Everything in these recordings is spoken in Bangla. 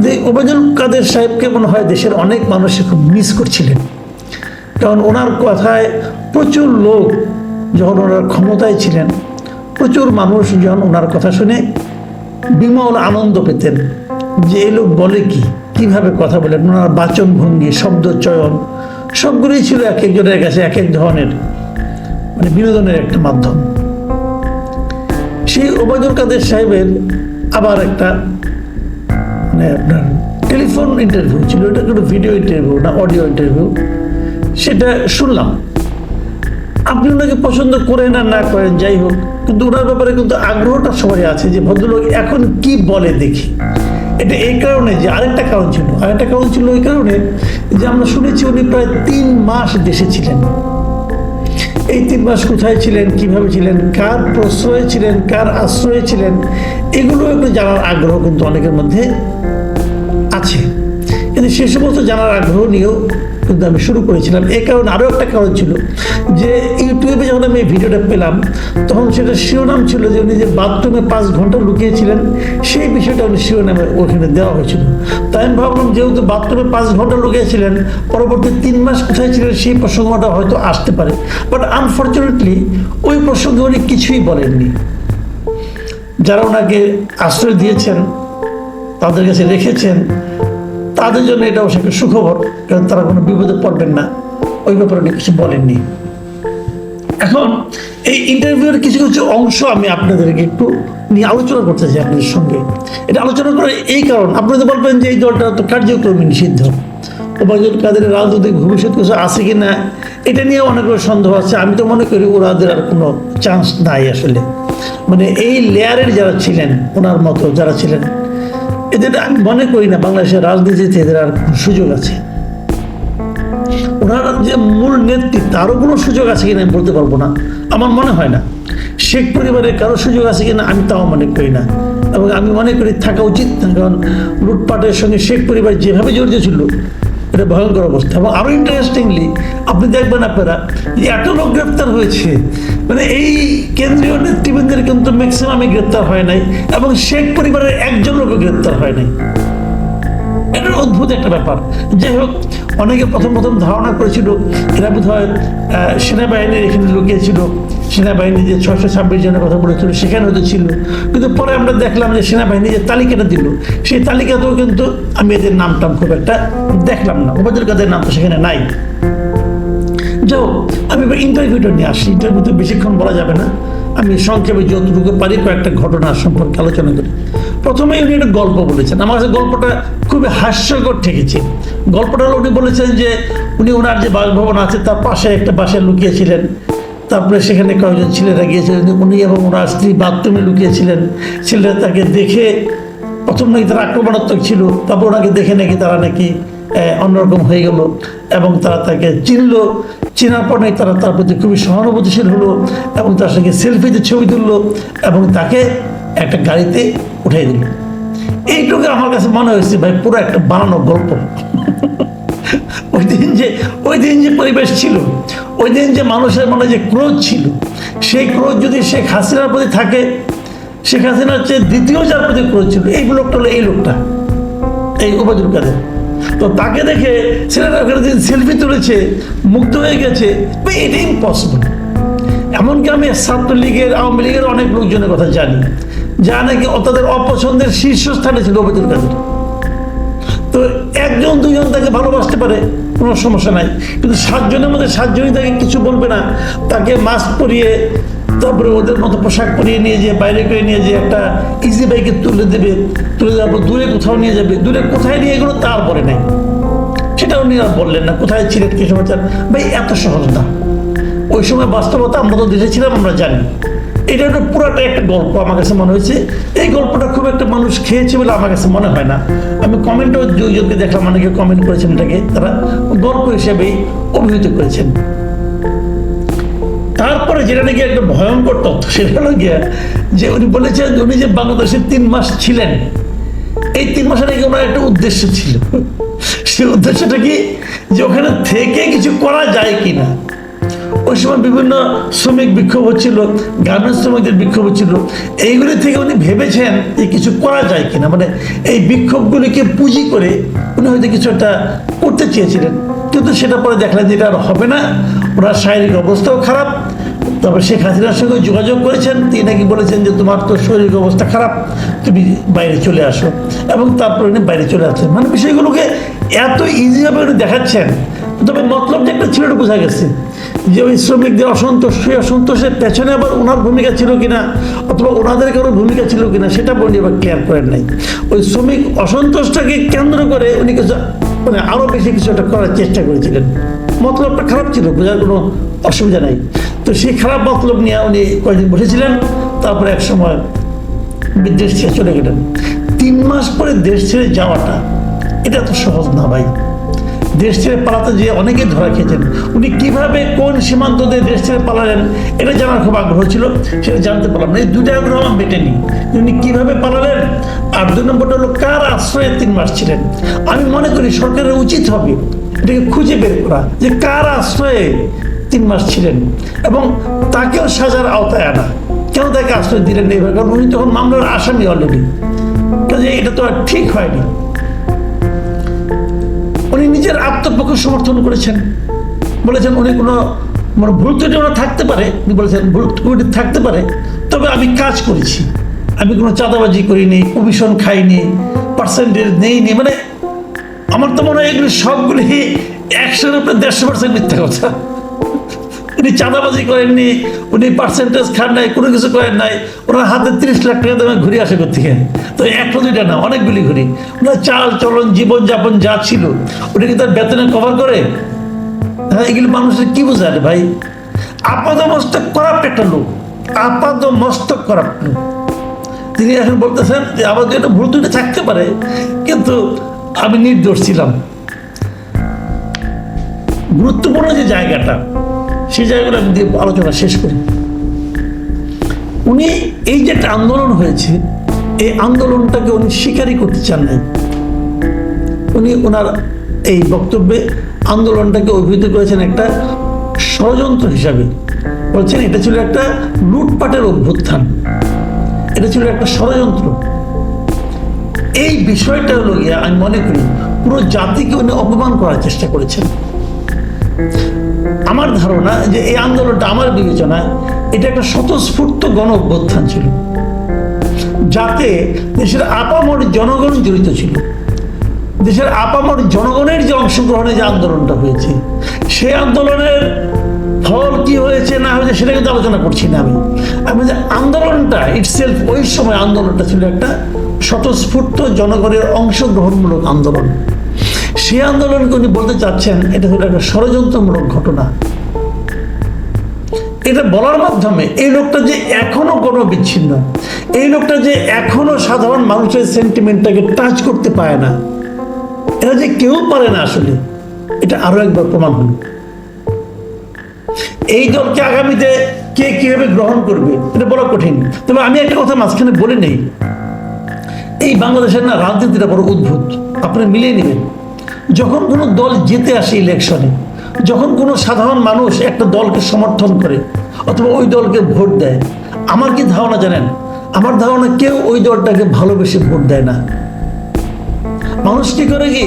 কিন্তু এই ওবায়দুল কাদের সাহেবকে মনে হয় দেশের অনেক মানুষ খুব মিস করছিলেন, কারণ ওনার কথায় প্রচুর লোক যখন ওনার ক্ষমতায় ছিলেন, প্রচুর মানুষ যখন ওনার কথা শুনে বিমল আনন্দ পেতেন যে এই লোক বলে কি, কিভাবে কথা বলেন, ওনার বাচনভঙ্গি, শব্দ চয়ন সবগুলোই ছিল এক একজনের কাছে এক এক ধরনের মানে বিনোদনের একটা মাধ্যম। সেই ওবায়দুল কাদের সাহেবের আবার একটা মানে আপনার টেলিফোন ইন্টারভিউ ছিল, এটা কোনো ভিডিও ইন্টারভিউ না অডিও ইন্টারভিউ, সেটা শুনলাম। আপনি ওনাকে পছন্দ করেন আর না করেন যাই হোক, কিন্তু ওনার ব্যাপারে কিন্তু আগ্রহটা সবারই আছে যে ভদ্রলোক এখন কি বলে দেখি। এটা এই কারণে যে আরেকটা কারণ ছিল ওই কারণে যে আমরা শুনেছি উনি প্রায় 3 মাস দেশে ছিলেন। এই 3 মাস কোথায় ছিলেন, কিভাবে ছিলেন, কার প্রশ্রয়ে ছিলেন, কার আশ্রয়ে ছিলেন, এগুলো একটু জানার আগ্রহ কিন্তু অনেকের মধ্যে আছে। কিন্তু সে সমস্ত জানার আগ্রহ নিয়েও কিন্তু আমি শুরু করেছিলাম। এই কারণে আরও একটা কারণ ছিল যে ইউটিউবে যখন আমি এই ভিডিওটা পেলাম তখন সেটা শিরোনাম ছিল যে উনি যে বাথরুমে 5 ঘন্টা লুকিয়েছিলেন সেই বিষয়টা উনি শিরোনামে ওখানে দেওয়া হয়েছিল। তাই আমি ভাবলাম যেহেতু বাথরুমে 5 ঘন্টা লুকিয়েছিলেন, পরবর্তী 3 মাস কোথায় ছিলেন সেই প্রসঙ্গটা হয়তো আসতে পারে, বাট আনফর্চুনেটলি ওই প্রসঙ্গে উনি কিছুই বলেননি। যারা ওনাকে আশ্রয় দিয়েছেন, তাদের কাছে রেখেছেন, তাদের জন্য এটা অবশ্যই একটা সুখবর, কারণ তারা কোনো বিপদে পড়বেন না, ওই ব্যাপারে উনি কিছু বলেননি। এখন এই ইন্টারভিউর কিছু কিছু অংশ আমি আপনাদেরকে একটু নিয়ে আলোচনা করতে চাই আপনাদের সঙ্গে। এটা আলোচনা করার এই কারণ, আপনারা বলবেন যে এই দলটা তো কার্যক্রমে নিষিদ্ধ, ওবায়দুল কাদেরের রাজনৈতিক ভবিষ্যৎ কিছু আছে কি না এটা নিয়ে অনেকগুলো সন্দেহ আছে। আমি তো মনে করি ওনাদের আর কোনো চান্স নাই আসলে, মানে এই লেয়ারের যারা ছিলেন, ওনার মতো যারা ছিলেন, এদের আমি মনে করি না বাংলাদেশের রাজনীতিতে এদের আর কোনো সুযোগ আছে। ওনার যে মূল নেতৃত্ব আরও কোনো সুযোগ আছে কিনা আমি বলতে পারবো না, আমার মনে হয় না। শেখ পরিবারের কারো সুযোগ আছে কিনা আমি তাও মনে করি না, এবং আমি মনে করি থাকা উচিত না, কারণ লুটপাটের সঙ্গে শেখ পরিবার যেভাবে জড়িত ছিল এটা ভয়ঙ্কর অবস্থা। এবং আরও ইন্টারেস্টিংলি আপনি দেখবেন আপনারা যে এত লোক গ্রেপ্তার হয়েছে, মানে এই কেন্দ্রীয় নেতৃবৃন্দের কিন্তু ম্যাক্সিমামই গ্রেপ্তার হয় নাই, এবং শেখ পরিবারের একজন লোকও গ্রেপ্তার হয় নাই। এটা অদ্ভুত একটা ব্যাপার। যাই হোক, অনেকে প্রথম ধারণা করেছিল এরা বোধ হয় সেনাবাহিনীর এখানে লুকিয়েছিল, সেনাবাহিনী যে 626 জনের কথা বলেছিল সেখানে হয়তো ছিল, কিন্তু পরে আমরা দেখলাম যে সেনাবাহিনী যে তালিকাটা দিল সেই তালিকাতেও কিন্তু আমি এদের নামটা খুব একটা দেখলাম না, ওবায়দুল কাদের নাম তো সেখানে নাই। যাও, আমি এবার ইন্টারভিউটা নিয়ে আসি। ইন্টারভিউতে বেশিক্ষণ বলা যাবে না, আমি সংক্ষেপে যতটুকু পারি কয়েকটা ঘটনা সম্পর্কে আলোচনা করি। প্রথমে উনি একটা গল্প বলেছেন, আমার কাছে গল্পটা খুবই হাস্যকর ঠেকেছে। গল্পটা হলো উনি বলেছেন যে উনি ওনার যে বাসভবন আছে তার পাশে একটা বাসায় লুকিয়েছিলেন, তারপরে সেখানে কয়েকজন ছেলেরা গিয়েছিলেন, উনি এবং ওনার স্ত্রী বাথরুমে লুকিয়েছিলেন। ছেলেরা তাকে দেখে প্রথম নাকি তারা আক্রমণাত্মক ছিল, তারপর ওনাকে দেখে নাকি তারা নাকি অন্যরকম হয়ে গেল এবং তারা তাকে চিনলো। চেনার পর নাকি তারা তার প্রতি খুবই সহানুভূতিশীল হলো এবং তার সঙ্গে সেলফিতে ছবি তুললো এবং তাকে একটা গাড়িতে উঠিয়ে দিল। এইটুকু আমার কাছে মনে হয়েছে ভাই পুরো একটা বানানো গল্প। ওই দিন যে পরিবেশ ছিল, ওই দিন যে মানুষের মনে যে ক্রোধ ছিল, সেই ক্রোধ যদি শেখ হাসিনার প্রতি থাকে, শেখ হাসিনার চেয়ে দ্বিতীয় যার প্রতি ক্রোধ ছিল এই লোকটা হলো এই লোকটা, এই ওবায়দুল কাদের। তো তাকে দেখে ছেলেরা ওখানে সেলফি তুলেছে, মুগ্ধ হয়ে গেছে, এটা ইম্পসিবল। এমনকি আমি ছাত্রলীগের, আওয়ামী লীগের অনেক লোকজনের কথা জানি যা নাকি তাদের অপছন্দের শীর্ষস্থানে ছিল ওবায়দুল কাদের। তো 1-2 জন তাকে ভালোবাসতে পারে, কোনো সমস্যা নাই, কিন্তু 7 জনের মধ্যে 7 জনই তাকে কিছু বলবে না। তাকে মাস্ক পরিয়ে, তারপরে ওদের মতো পোশাক পরিয়ে নিয়ে যে বাইরে করে নিয়ে যে একটা ইজি বাইকে তুলে দেওয়ার পর দূরে কোথাও নিয়ে যাবে, দূরে কোথায় নিয়ে এগুলো তার পরে নাই, সেটাও উনি আর বললেন না। কোথায় ছিলেন, কি সমাচার, ভাই এত সহজ না। ওই সময় বাস্তবতা আমরা তো দেশে ছিলাম, আমরা জানি। এটা একটা পুরাটা একটা গল্প আমার কাছে মনে হয়েছে। এই গল্পটা খুব একটা মানুষ খেয়েছে বলে আমার কাছে মনে হয় না। আমি কমেন্টও দুইজনকে দেখলাম, অনেকে কমেন্ট করেছেন, এটাকে তারা গল্প হিসেবেই অভিহিত করেছেন। তারপরে যেটা নাকি একটা ভয়ঙ্কর তথ্য, সেটা হলো গিয়া যে উনি বলেছেন উনি যে বাংলাদেশে 3 মাস ছিলেন, এই 3 মাসে নাকি ওনার একটা উদ্দেশ্য ছিল। সেই উদ্দেশ্যটা কি, যে ওখানে থেকে কিছু করা যায় কিনা। ওই সময় বিভিন্ন শ্রমিক বিক্ষোভ হচ্ছিল, গার্মেন্টস শ্রমিকদের বিক্ষোভ হচ্ছিল। এইগুলি থেকে উনি ভেবেছেন যে কিছু করা যায় কিনা, মানে এই বিক্ষোভগুলিকে পুঁজি করে উনি হয়তো কিছু একটা করতে চেয়েছিলেন, কিন্তু সেটা পরে দেখলেন যে এটা আর হবে না। ওনার শারীরিক অবস্থাও খারাপ। তবে শেখ হাসিনার সঙ্গে যোগাযোগ করেছেন, তিনি নাকি বলেছেন যে তোমার তো শারীরিক অবস্থা খারাপ, তুমি বাইরে চলে আসো, এবং তারপরে উনি বাইরে চলে আসছেন। মানে বিষয়গুলোকে এত ইজিভাবে উনি দেখাচ্ছেন। তবে মতলব যে একটা ছিল বোঝা গেছে যে ওই শ্রমিকদের অসন্তোষ, সেই অসন্তোষের পেছনে আবার ওনার ভূমিকা ছিল কিনা অথবা ওনাদের কারো ভূমিকা ছিল কিনা সেটা উনি আবার ক্লিয়ার করেন নাই। ওই শ্রমিক অসন্তোষটাকে কেন্দ্র করে উনি কিছু মানে আরও বেশি কিছু একটা করার চেষ্টা করেছিলেন। মতলবটা খারাপ ছিল, বোঝার কোনো অসুবিধা নাই। তো সেই খারাপ মতলব নিয়ে উনি কয়েকদিন বসেছিলেন, তারপরে এক সময় বিদেশ ছেড়ে চলে গেলেন। 3 মাস পরে দেশ ছেড়ে যাওয়াটা এটা তো সহজ না ভাই। দেশ ছেড়ে পালাতে যেয়ে অনেকে ধরা খেয়েছেন। উনি কিভাবে কোন সীমান্ত দিয়ে দেশ ছেড়ে পালালেন এটা জানার খুব আগ্রহ ছিল, সেটা জানতে পারলাম না। এই দুইটা আগ্রহ আমার মেটেনি, উনি কিভাবে পালালেন। আর 2 নম্বরটা হলো কার আশ্রয়ে 3 মাস ছিলেন। আমি মনে করি সরকারের উচিত হবে এটাকে খুঁজে বের করা যে কার আশ্রয়ে 3 মাস ছিলেন এবং তাকেও সাজার আওতায় আনা। কেন তাকে আশ্রয় দিলেন এইভাবে? কারণ উনি তখন মামলার আসামি অলরেডি, কাজে এটা তো আর ঠিক হয়নি। উনি নিজের আত্মপক্ষ সমর্থন করেছেন, বলেছেন উনি কোনো মানে ভুল ত্রুটি ওনার থাকতে পারে, উনি বলেছেন ভুল ত্রুটি থাকতে পারে, তবে আমি কাজ করেছি, আমি কোনো চাঁদাবাজি করিনি, কমিশন খাইনি, পার্সেন্টেজ নেইনি। মানে আমার তো মনে হয় এগুলি সবগুলি 100-এর উপরে 150% মিথ্যা কথা। উনি চাঁদাবাজি করেননি, উনি পার্সেন্টেজ খান নাই, কোনো কিছু করেন নাই। ওনার হাতে 30 লাখ টাকা দামে ঘুরে আসে কোথেকে? তো 1-2টা না, অনেকগুলি ঘুরি। ওনার চাল চলন জীবনযাপন যা ছিল ওটা কি তার বেতনে কভার করে? হ্যাঁ, এগুলি মানুষের কি বোঝায় ভাই? আপাত মস্তক করাপ্ট একটা লোক, আপাত মস্তক করাপ্ট লোক। তিনি এখন বলতেছেন যে আমাদের একটা ভুল ত্রুটি থাকতে পারে, কিন্তু আমি নির্দোষ ছিলাম। গুরুত্বপূর্ণ যে জায়গাটা, সেই জায়গাটা আমি দিয়ে আলোচনা শেষ করি। উনি এই যে একটা আন্দোলন হয়েছে, এই আন্দোলনটাকে উনি স্বীকারই করতে চান নাই। উনি ওনার এই বক্তব্যে আন্দোলনটাকে অভিহিত করেছেন একটা ষড়যন্ত্র হিসাবে। বলছেন এটা ছিল একটা লুটপাটের অভ্যুত্থান, এটা ছিল একটা ষড়যন্ত্র। এই বিষয়টা হলো গিয়ে আমি মনে করি পুরো জাতিকে উনি অপমান করার চেষ্টা করেছেন। আমার ধারণা যে এই আন্দোলনটা আমার বিবেচনায় এটা একটা স্বতঃস্ফূর্ত গণ অভ্যুত্থান ছিল, যাতে দেশের আপামর জনগণ জড়িত ছিল। দেশের আপামর জনগণের যে অংশগ্রহণে যে আন্দোলনটা হয়েছে, সেই আন্দোলনের ফল কি হয়েছে না হয়েছে সেটা কিন্তু আলোচনা করছি না আমি যে আন্দোলনটা ইটসেলফ, ওই সময় আন্দোলনটা ছিল একটা স্বতঃস্ফূর্ত জনগণের অংশগ্রহণমূলক আন্দোলন। সেই আন্দোলনকে উনি বলতে চাচ্ছেন এটা হলো একটা ষড়যন্ত্রমূলক ঘটনা। এটা বলার মাধ্যমে এই লোকটা যে এখনো কোনো বিচ্ছিন্ন, এই লোকটা যে এখনো সাধারণ মানুষের সেন্টিমেন্টটাকে টাচ করতে পারে না, এটা যে কেউ পারে না আসলে, এটা আরো একবার প্রমাণ হলো। এই দলকে আগামীতে কে কিভাবে গ্রহণ করবে এটা বলা কঠিন। তবে আমি একটা কথা মাঝখানে বলে নেই, এই বাংলাদেশের না রাজনীতিটা বড় উদ্ভুত। আপনি মিলিয়ে নেবেন, যখন কোনো দল জিতে আসে ইলেকশনে, যখন কোনো সাধারণ মানুষ একটা দলকে সমর্থন করে অথবা ওই দলকে ভোট দেয়, আমার কি ধারণা জানেন? আমার ধারণা কেউ ওই দলটাকে ভালোবেসে ভোট দেয় না। মানুষ কি করে, কি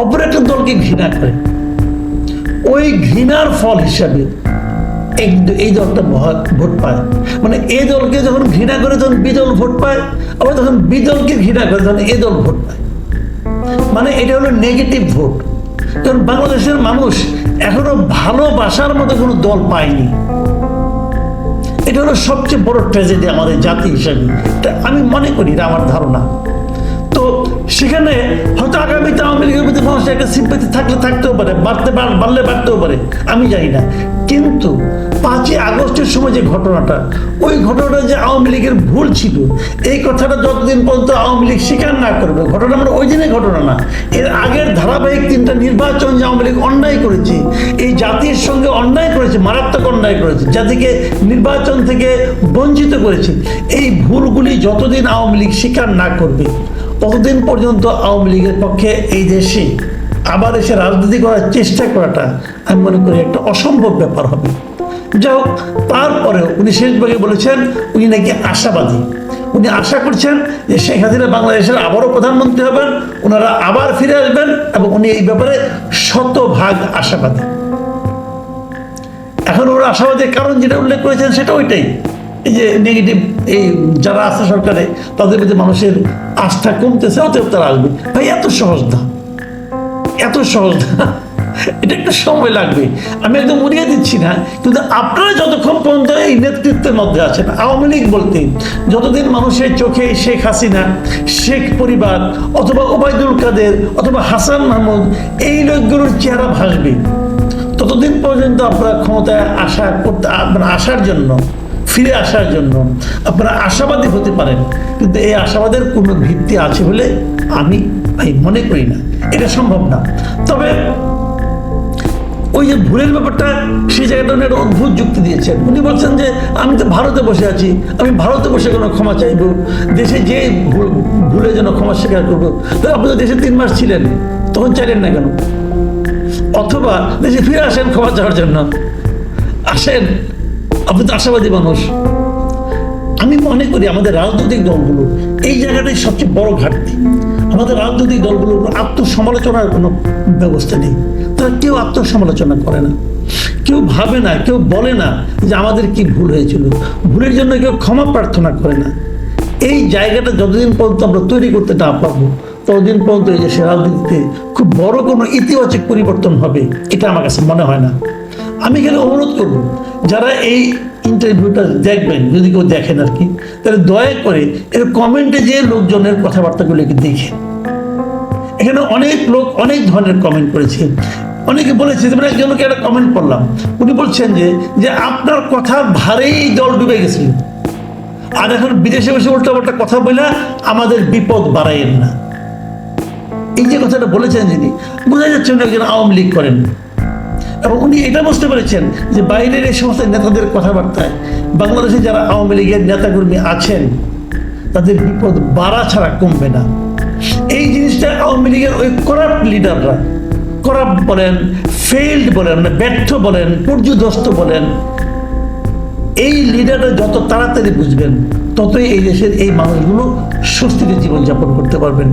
অপর একটা দলকে ঘৃণা করে। ওই ঘৃণার ফল হিসাবে এই দলটা ভোট পায়। মানে এই দলকে যখন ঘৃণা করে তখন বিদল ভোট পায়, আবার যখন বিদলকে ঘৃণা করে তখন এই দল ভোট পায়। মানে এটা হলো নেগেটিভ ভোট। কারণ বাংলাদেশের মানুষ এখনো ভালোবাসার মতো কোনো দল পায়নি। এটা হলো সবচেয়ে বড় ট্র্যাজেডি আমাদের জাতি হিসাবে, এটা আমি মনে করি, এটা আমার ধারণা। তো সেখানে হয়তো আগামীতে আওয়ামী লীগের প্রতি মানুষের একটা সিম্পাথি থাকতেও পারে, বাড়লে বাড়তেও পারে, আমি জানি না। কিন্তু 5ই আগস্টের সময় যে ঘটনাটা, ওই ঘটনাটা যে আওয়ামী লীগের ভুল ছিল, এই কথাটা যতদিন পর্যন্ত আওয়ামী লীগ স্বীকার না করবে, ঘটনা মানে ওই দিনের ঘটনা না, এর আগের ধারাবাহিক 3টা নির্বাচন যে আওয়ামী লীগ অন্যায় করেছে, এই জাতির সঙ্গে অন্যায় করেছে, মারাত্মক অন্যায় করেছে, জাতিকে নির্বাচন থেকে বঞ্চিত করেছে, এই ভুলগুলি যতদিন আওয়ামী লীগ স্বীকার না করবে ততদিন পর্যন্ত আওয়ামী লীগের পক্ষে এই দেশে আবার এসে রাজনীতি করার চেষ্টা করাটা আমি মনে করি একটা অসম্ভব ব্যাপার হবে। যাই হোক, তারপরেও উনি শেষ ভাগে বলেছেন উনি নাকি আশাবাদী। উনি আশা করছেন যে শেখ হাসিনা বাংলাদেশের আবারও প্রধানমন্ত্রী হবেন, ওনারা আবার ফিরে আসবেন, এবং উনি এই ব্যাপারে শতভাগ আশাবাদী। এখন ওরা আশাবাদীর কারণ যেটা উল্লেখ করেছেন সেটা ওইটাই, এই যে নেগেটিভ, এই যারা আছে সরকারে তাদের প্রতি মানুষের আস্থা কমতেছে, অতএব তারা আসবে। ভাই এত সহজ না, এত সহজ না, এটা একটু সময় লাগবে। আমি একদম উড়িয়ে দিচ্ছি না, কিন্তু আপনারা যতক্ষণ পর্যন্ত এই নেতৃত্বের মধ্যে আছেন, আওয়ামী লীগ বলতে যতদিন মানুষের চোখে শেখ হাসিনা, শেখ পরিবার, অথবা ওবায়দুল কাদের, অথবা হাসান মাহমুদ, এই লোকগুলোর চেহারা ভাসবে, ততদিন পর্যন্ত আপনারা ক্ষমতায় আসার জন্য, ফিরে আসার জন্য আপনারা আশাবাদী হতে পারেন, কিন্তু এই আশাবাদের কোনো ভিত্তি আছে বলে আমি মনে করি না, এটা সম্ভব না। তবে ওই যে ভুলের ব্যাপারটা, সেই জায়গাটা উনি একটা অদ্ভুত যুক্তি দিয়েছেন। উনি বলছেন যে আমি তো ভারতে বসে আছি, আমি ভারতে বসে কোনো ক্ষমা চাইবো, দেশে যে ভুলে যেন ক্ষমা স্বীকার করবো। তো আপনি তো দেশে 3 মাস ছিলেন, তখন চাইলেন না কেন? অথবা দেশে ফিরে আসেন ক্ষমা চাওয়ার জন্য, আসেন, আপনি তো আশাবাদী মানুষ। আমি মনে করি আমাদের রাজনৈতিক দলগুলো এই জায়গাটাই সবচেয়ে বড় ঘাটতি। আমাদের রাজনৈতিক দলগুলোর আত্মসমালোচনার কোনো ব্যবস্থা নেই, তারা কেউ আত্মসমালোচনা করে না, কেউ ভাবে না, কেউ বলে না যে আমাদের কি ভুল হয়েছিল, ভুলের জন্য কেউ ক্ষমা প্রার্থনা করে না। এই জায়গাটা যতদিন পর্যন্ত আমরা তৈরি করতে না পারবো, ততদিন পর্যন্ত এই দেশের রাজনীতিতে খুব বড় কোনো ইতিবাচক পরিবর্তন হবে এটা আমার কাছে মনে হয় না। আমি এখানে অনুরোধ করব, যারা এই ইন্টারভিউটা দেখবেন, যদি কেউ দেখেন আর কি, তাহলে দয়া করে এর কমেন্টে যে লোকজনের কথাবার্তাগুলোকে দেখেন। এখানে অনেক লোক অনেক ধরনের কমেন্ট করেছে। অনেকে বলেছে, যেমন একজনকে একটা কমেন্ট করলাম, উনি বলছেন যে আপনার কথার ভারেই জল ডুবে গেছিল, আর এখন বিদেশে বসে উল্টাপাল্টা কথা বলে আমাদের বিপদ বাড়াইয়েন না। এই যে কথাটা বলেছেন যিনি, বোঝা যাচ্ছে উনি একজন আওয়ামী লীগ করেন, এবং উনি এটা বুঝতে পেরেছেন যে বাইরের এই সমস্ত নেতাদের কথাবার্তায় বাংলাদেশে যারা আওয়ামী লীগের নেতাকর্মী আছেন তাদের বিপদ বাড়া ছাড়া কমবে না। এই জিনিসটা আওয়ামী লীগের ওই করাপ্ট লিডাররা, করাপ্ট বলেন, ফেইল্ড বলেন, ব্যর্থ বলেন, পর্যুদস্ত বলেন, এই লিডাররা যত তাড়াতাড়ি বুঝবেন, ততই এই দেশের এই মানুষগুলো স্বস্তিতে জীবনযাপন করতে পারবেন।